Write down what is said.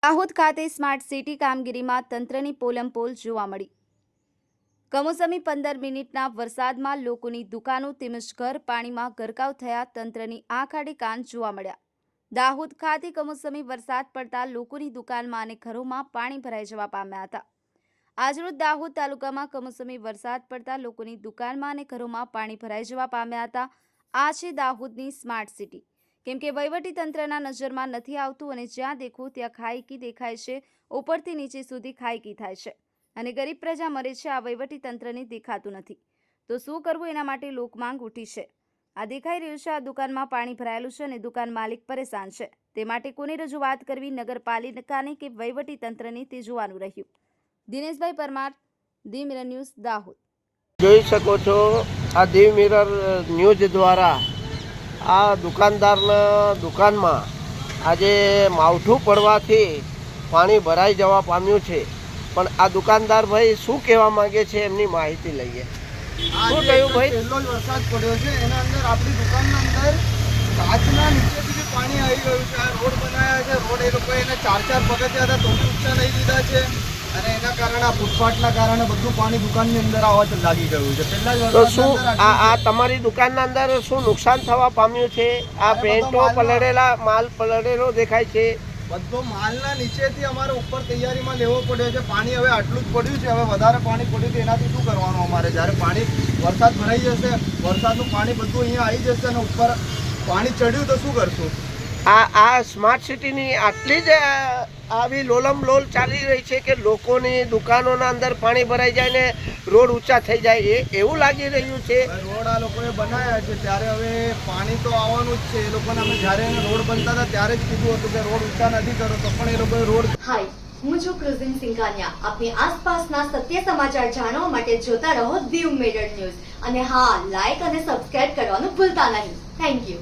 દાહોદ ખાતે smart city કામગીરીમાં તંત્રની પોલમપોલ જોવા મળી। કમોસમી 15 મિનિટના વરસાદમાં લોકોની દુકાનો તેમજ ઘર પાણીમાં ગરકાવ થયા। તંત્રની આંખ આડી કાન જોવા મળ્યા। દાહોદ ખાતે કમોસમી વરસાદ પડતા લોકોની દુકાનમાં અને ઘરોમાં પાણી ભરાઈ જવા પામ્યા હતા। આજરોજ દાહોદ તાલુકામાં કમોસમી વરસાદ પડતા લોકોની દુકાનમાં અને ઘરોમાં પાણી ભરાઈ જવા પામ્યા હતા। આ છે દાહોદની સ્માર્ટ સિટી। કેમ કે વહીવટી તંત્રના નજરમાં નથી આવતું અને જ્યાં દેખો ત્યાં ખાઈકી દેખાય છે। ઉપરથી નીચે સુધી ખાઈકી થાય છે અને ગરીબ પ્રજા મરે છે। આ વહીવટી તંત્રને દેખાતું નથી તો શું કરવું, એના માટે લોકમાંગ ઉઠી છે। આ દેખાઈ રહ્યું છે, આ દુકાનમાં પાણી ભરાયેલું છે અને દુકાન માલિક પરેશાન છે। તે માટે કોની રજૂઆત કરવી, નગરપાલિકાને કે વહીવટી તંત્રને, તે જોવાનું રહ્યું। Dineshbhai Parmar, the mirror news, Dahod. જોઈ શકો છો આ ધી મિરર ન્યૂઝ દ્વારા આ દુકાનદારના દુકાનમાં આજે માવઠું પડવાથી પાણી ભરાઈ જવા પામ્યું છે। પણ આ દુકાનદાર ભાઈ શું કહેવા માંગે છે એમની માહિતી લઈએ। શું કહ્યું ભાઈ? પહેલો જ વરસાદ પડ્યો છે, એના અંદર આપણી દુકાનના અંદર કાચના નીચેથી બી પાણી આવી ગયું છે। આ રોડ બનાવ્યા છે, રોડ એ લોકોએ એને 4 પગથિયા હતા તો બી ઊંચા નહીં લીધા છે અને એના કારણે આ ફૂટપાથના કારણે બધું પાણી દુકાનની અંદર આવવા લાગી ગયું છે। પહેલા જ તો શું આ તમારી દુકાનના અંદર શું નુકસાન થવા પામ્યું છે? આ પેન્ટો પલળેલા માલ પલળેલો દેખાય છે। બધો માલના નીચેથી અમારે ઉપર તૈયારીમાં લેવો પડ્યો છે। પાણી હવે આટલું જ પડ્યું છે, હવે વધારે પાણી પડ્યું છે એનાથી શું કરવાનું અમારે? જ્યારે પાણી વરસાદ ભરાઈ જશે, વરસાદનું પાણી બધું અહીંયા આવી જશે અને ઉપર પાણી ચડ્યું તો શું કરશું? આ સ્માર્ટ સિટીની આટલી જ આવી લોલમ લોલ ચાલી રહી છે કે લોકોની દુકાનોના અંદર પાણી ભરાઈ જાય ને રોડ ઊંચા થઈ જાય, એવું લાગી રહ્યું છે। રોડ આ લોકોએ બનાવ્યા છે ત્યારે હવે પાણી તો આવવાનું જ છે। એ લોકોને અમે જ્યારે રોડ બનતા હતા ત્યારે જ કીધું હતું કે રોડ ઊંચા નથી કરો, તો પણ એ લોકોએ રોડ હાય, હું છું ક્રુઝિન સિંઘાનિયા। આપની આસપાસના સત્ય સમાચાર જાણવા માટે જોતા રહો ધી મિરર ન્યૂઝ અને હા, લાઈક અને સબસ્ક્રાઇબ કરવાનું ભૂલતા નહીં। Thank you.